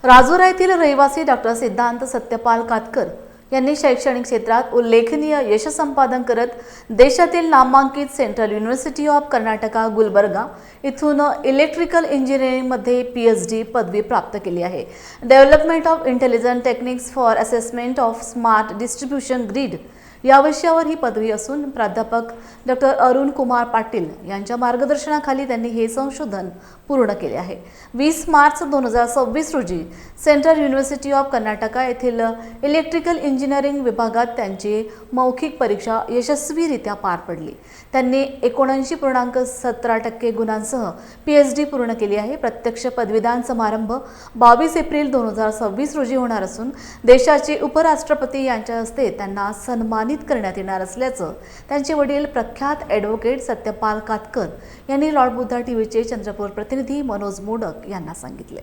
राजुरा येथील रहिवासी डॉक्टर सिद्धांत सत्यपाल कातकर यांनी शैक्षणिक क्षेत्रात उल्लेखनीय यश संपादन करत देशातील नामांकित central university of Karnataka Gulbarga इथून इलेक्ट्रिकल इंजिनिअरिंगमध्ये PhD पदवी प्राप्त केली आहे। Development of intelligent techniques for assessment of smart distribution grid या विषयावर ही पदवी असून प्राध्यापक डॉक्टर अरुण कुमार पाटील यांच्या मार्गदर्शनाखाली त्यांनी हे संशोधन पूर्ण केले आहे। 20 मार्च 2026 रोजी सेंट्रल युनिव्हर्सिटी ऑफ कर्नाटका येथील इलेक्ट्रिकल इंजिनिअरिंग विभागात त्यांची मौखिक परीक्षा यशस्वीरित्या पार पडली। त्यांनी 79.17% गुणांसह PhD पूर्ण केली आहे। प्रत्यक्ष पदवीदान समारंभ 22 एप्रिल 2026 रोजी होणार असून देशाचे उपराष्ट्रपती यांच्या हस्ते त्यांना सन्मानित करण्यात येणार असल्याचं त्यांचे वडील प्रख्यात ॲडव्होकेट सत्यपाल कातकर यांनी लॉर्ड बुद्धा टीव्हीचे चंद्रपूर प्रतिनिधी मनोज मोडक यांना सांगितले।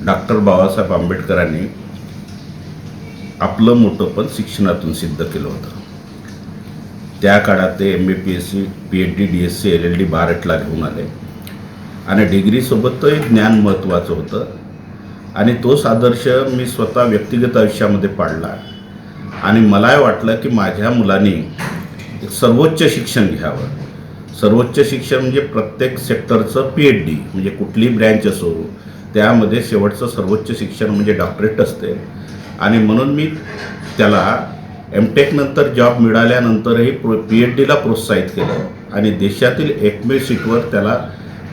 डॉक्टर बाबासाहेब आंबेडकरांनी आपलं मोठेपण शिक्षणातून सिद्ध केलं होतं। त्या काळात ते MA-PhD, PhD, DSc, LLD, बारटला घेऊन आले आणि डिग्रीसोबत तो एक ज्ञान महत्त्वाचं होतं आणि तोच आदर्श मी स्वतः व्यक्तिगत आयुष्यामध्ये पाळला आणि मला वाटलं की माझ्या मुलांनी सर्वोच्च शिक्षण घ्यावं। सर्वोच्च शिक्षण म्हणजे प्रत्येक सेक्टरचं PhD म्हणजे कुठली ब्रँच असो त्यामध्ये शेवटचं सर्वोच्च शिक्षण म्हणजे डॉक्टरेट असते आणि म्हणून मी त्याला MTech नंतर जॉब मिळाल्यानंतरही PhDला प्रोत्साहित केलं आणि देशातील एकमेव सीटवर त्याला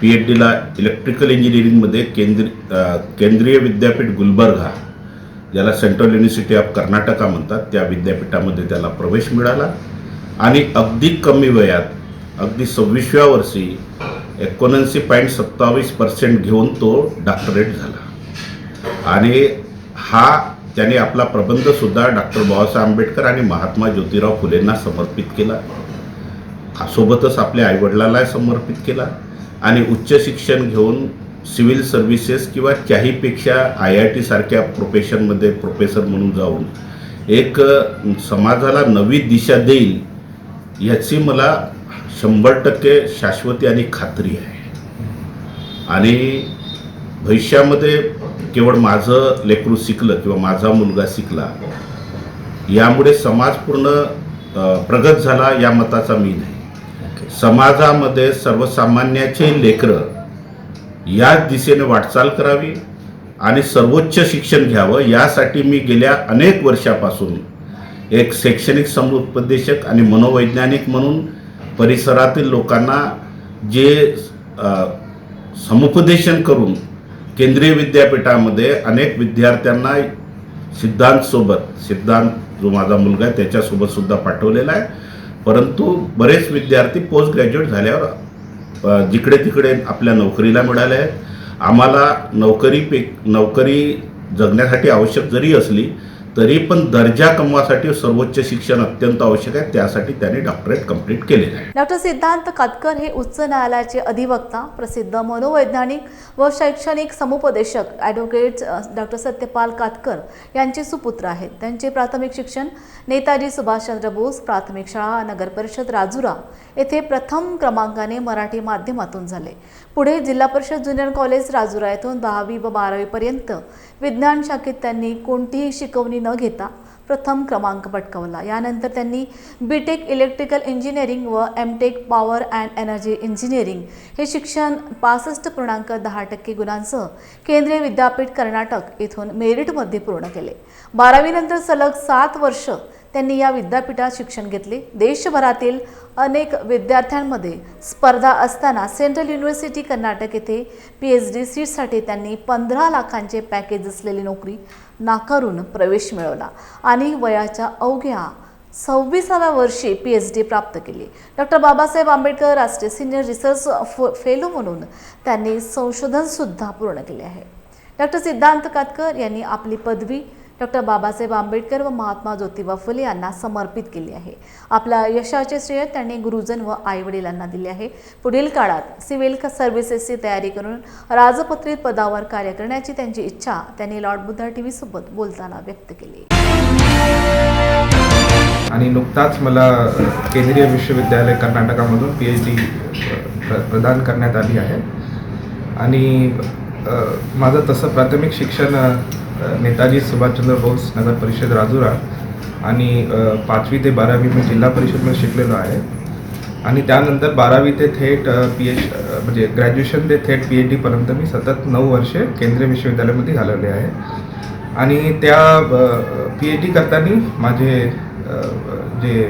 PhDला इलेक्ट्रिकल इंजिनिअरिंगमध्ये केंद्रीय विद्यापीठ गुलबर्गा ज्याला सेंट्रल युनिव्हर्सिटी ऑफ कर्नाटका म्हणतात त्या विद्यापीठामध्ये त्याला प्रवेश मिळाला आणि अगदी कमी वयात अगदी 26व्या वर्षी 79.27% घेऊन तो डॉक्टरेट झाला आणि त्याने आपला प्रबंधसुद्धा डॉक्टर बाबासाहेब आंबेडकर आणि महात्मा ज्योतिराव फुलेंना समर्पित केला। सोबतच आपल्या आईवडिलांना समर्पित केला आणि उच्च शिक्षण घेऊन सिव्हिल सर्व्हिसेस किंवा त्याहीपेक्षा IIT सारख्या प्रोफेशनमध्ये प्रोफेसर म्हणून जाऊन एक समाजाला नवी दिशा देईल याची मला 100% शाश्वती आणि खात्री आहे आणि भविष्यामध्ये केवळ माझं लेकरू शिकलं किंवा माझा मुलगा शिकला यामुळे समाज पूर्ण प्रगत झाला या मताचा मी नाही। समाजामध्ये सर्वसामान्याचे लेकरं या दिशेने वाटचाल करावी आणि सर्वोच्च शिक्षण घ्यावं यासाठी मी गेल्या अनेक वर्षापासून एक शैक्षणिक समुपदेशक आणि मनोवैज्ञानिक म्हणून परिसरातील लोकांना जे समुपदेशन करून केंद्रीय विद्यापीठामध्ये अनेक विद्यार्थ्यांना सिद्धांत जो माझा मुलगा आहे त्याच्यासोबत सुद्धा पाठवलेला आहे, परंतु बरेच विद्यार्थी पोस्ट ग्रॅज्युएट झाल्यावर जिकडे तिकडे आपल्या नोकरीला मिळाले आहेत। आम्हाला नोकरी जगण्यासाठी आवश्यक जरी असली तरी पण दर्जा कमवासाठी सर्वोच्च शिक्षण अत्यंत आवश्यक आहे, त्यासाठी त्यांनी डॉक्टरेट कंप्लीट केलेलं आहे। डॉक्टर सिद्धांत कातकर हे उच्च न्यायालयाचे अधिवक्ता, प्रसिद्ध मनोवैज्ञानिक व शैक्षणिक समुपदेशक ॲडव्होकेट डॉक्टर सत्यपाल कातकर यांचे सुपुत्र आहेत। त्यांचे प्राथमिक शिक्षण नेताजी सुभाषचंद्र बोस प्राथमिक शाळा नगर परिषद राजुरा येथे प्रथम क्रमांकाने मराठी माध्यमातून झाले। पुढे जिल्हा परिषद ज्युनियर कॉलेज राजुरा येथून 10वी व 12वी पर्यंत विज्ञान शाखेत त्यांनी कोणतीही शिकवणी न घेता प्रथम क्रमांक पटकावला। यानंतर त्यांनी BTech इलेक्ट्रिकल इंजिनिअरिंग व MTech power and energy engineering हे शिक्षण 65.10% गुणांसह केंद्रीय विद्यापीठ कर्नाटक येथून मेरिटमध्ये पूर्ण केले। 12वी नंतर सलग 7 वर्ष त्यांनी या विद्यापीठात शिक्षण घेतले। देशभरातील अनेक विद्यार्थ्यांमध्ये स्पर्धा असताना सेंट्रल युनिव्हर्सिटी कर्नाटक येथे PhD सीटसाठी त्यांनी 15 लाखांचे पॅकेज असलेली नोकरी नाकारून प्रवेश मिळवला आणि वयाच्या अवघ्या 26व्या वर्षी PhD प्राप्त केली। डॉक्टर बाबासाहेब आंबेडकर राष्ट्रीय सिनियर रिसर्च फेलो म्हणून त्यांनी संशोधन सुद्धा पूर्ण केले आहे। डॉक्टर सिद्धांत कातकर यांनी आपली पदवी डॉक्टर बाबासाहेब आंबेडकर व महात्मा ज्योतिबा फुले यांना समर्पित केली आहे। आपल्या यशाचे श्रेय त्यांनी गुरुजन व आईवडिलांना दिले आहे। पुढील काळात सिव्हिल सर्व्हिसेसची तयारी करून राजपत्रित पदावर कार्य करण्याची त्यांची इच्छा त्यांनी लॉर्ड बुद्धा टीव्ही सोबत बोलताना व्यक्त केली। आणि नुकताच मला केंद्रीय विश्वविद्यालय कर्नाटकामधून PhD प्रदान करण्यात आली आहे आणि माझं तसं प्राथमिक शिक्षण नेताजी सुभाषचंद्र बोस नगर परिषद राजुरा आणि 5वी ते 12वी मी जिल्हा परिषदमध्ये शिकलेलो आहे आणि त्यानंतर 12वी ते थेट म्हणजे ग्रॅज्युएशन ते थेट PhD पर्यंत मी सतत 9 वर्षे केंद्रीय विश्वविद्यालयामध्ये घालवले आहे. आणि त्या PhD करताना माझे जे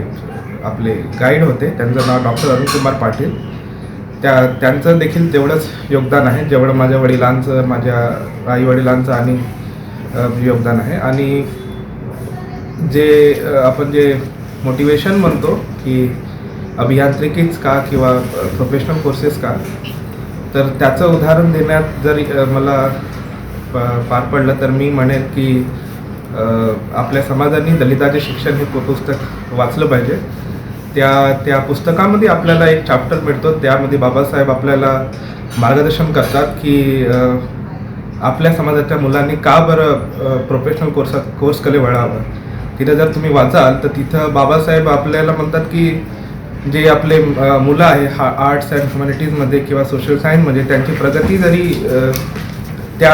आपले गाईड होते त्यांचं नाव डॉक्टर अरुणकुमार पाटील. त्यांचं देखील तेवढंच योगदान आहे जेवढं माझ्या वडिलांचं, माझ्या आईवडिलांचं आणि योगदान आहे. आणि आपण जे मोटिवेशन म्हणतो की अभियांत्रिकीच का किंवा प्रोफेशनल कोर्सेस का, तर त्याचं उदाहरण देण्यात जर मला पार पडलं तर मी म्हणेन की आपल्या समाजाने दलिताचे शिक्षण हे पुस्तक वाचलं पाहिजे. त्या पुस्तकामध्ये आपल्याला एक चॅप्टर मिळतो, त्यामध्ये बाबासाहेब आपल्याला मार्गदर्शन करतात की आपल्या समाजाच्या मुलांनी का बरं प्रोफेशनल कोर्सकडे वळावं. तिथं जर तुम्ही वाचाल तर तिथं बाबासाहेब आपल्याला म्हणतात की जे आपले मुलं आहे आर्ट्स अँड ह्युमॅनिटीजमध्ये किंवा सोशल सायन्समध्ये त्यांची प्रगती जरी त्या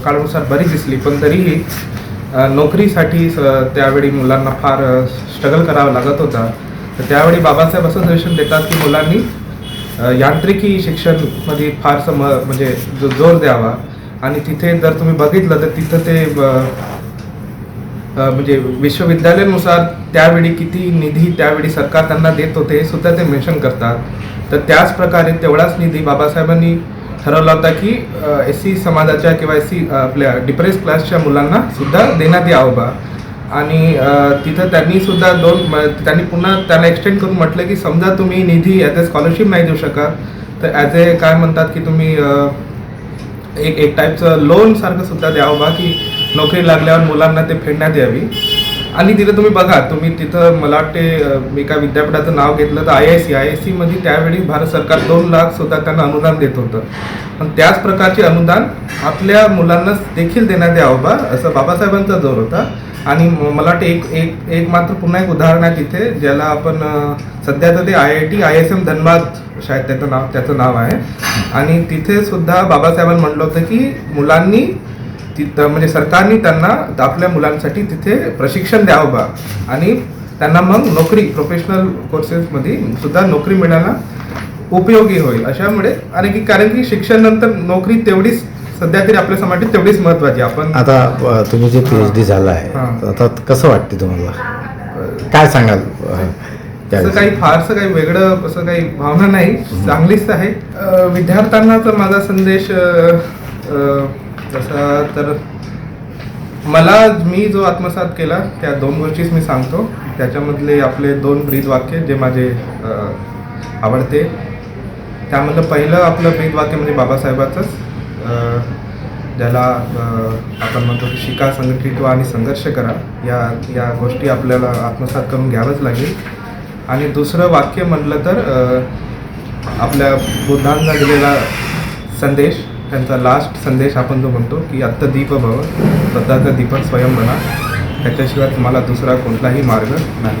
काळानुसार बरी दिसली पण तरीही नोकरीसाठी त्यावेळी मुलांना फार स्ट्रगल करावा लागत होता. तर त्यावेळी बाबासाहेब असं सजेशन देतात की मुलांनी यांत्रिकी शिक्षणमध्ये फारसं म्हणजे जोर द्यावा. आणि तिथे जर तुम्ही बघितलं तर तिथं ते म्हणजे विश्वविद्यालयानुसार त्यावेळी किती निधी त्यावेळी सरकार त्यांना देत होते हे सुद्धा ते मेन्शन करतात. तर त्याच प्रकारे तेवढाच निधी बाबासाहेबांनी ठरवला होता की SC समाजाच्या किंवा SC आपल्या डिप्रेस क्लासच्या मुलांना सुद्धा देण्यात यावं बा. आणि तिथं त्यांनी सुद्धा त्यांनी पुन्हा त्याला एक्सटेंड करून म्हटलं की समजा तुम्ही निधी ॲज अ स्कॉलरशिप नाही देऊ शकत तर ॲज ए काय म्हणतात की तुम्ही एक टाईपचं लोन सारखं सुद्धा द्यावं बा की नोकरी लागल्यावर मुलांना ते फेडण्यात यावी. आणि तिथं तुम्ही बघा, तुम्ही तिथं मला वाटते एका विद्यापीठाचं नाव घेतलं तर IISc मध्ये त्यावेळी भारत सरकार 2 लाख सुद्धा त्यांना अनुदान देत होतं. पण त्याच प्रकारचे अनुदान आपल्या मुलांना देखील देण्यात यावं बा असं बाबासाहेबांचा जोर होता. आणि मला वाटते एक मात्र पुन्हा एक उदाहरण आहे तिथे ज्याला आपण सध्या तर ते IIT ISM धनबाद शायद त्याचं नाव आहे. आणि तिथे सुद्धा बाबासाहेबांनी म्हटलं होतं की मुलांनी तिथं म्हणजे सरकारने त्यांना आपल्या मुलांसाठी तिथे प्रशिक्षण द्यावं बा आणि त्यांना मग नोकरी प्रोफेशनल कोर्सेसमध्ये सुद्धा नोकरी मिळायला उपयोगी होईल. अशामुळे आणि कारण की शिक्षण नंतर नोकरी तेवढीच सध्या तरी आपल्या समाजात तेवढीच महत्त्वाची. आपण आता तुम्ही जे PhD झाला आहे आता कसं वाटते तुम्हाला, काय सांगाल? असं काही फारसं काही वेगळं असं काही भावना नाही, चांगलीच आहे. विद्यार्थ्यांना तर माझा संदेश तसा तर मी जो आत्मसात केला त्या 2 गोष्टीच मी सांगतो. त्याच्यामधले आपले 2 ब्रीदवाक्य जे माझे आवडते. त्यामधलं पहिलं आपलं ब्रीदवाक्य म्हणजे बाबासाहेबाचंच, ज्याला आपण म्हणतो की शिका, संघटित व्हा आणि संघर्ष करा. या गोष्टी आपल्याला आत्मसात करून घ्यावंच लागेल. आणि दुसरं वाक्य म्हटलं तर आपल्या बुद्धांना दिलेला संदेश, त्यांचा लास्ट संदेश आपण जो म्हणतो की अत्तदीप भव, स्वतःचा दीपक स्वयं बना, त्याच्याशिवाय तुम्हाला दुसरा कोणताही मार्ग नाही.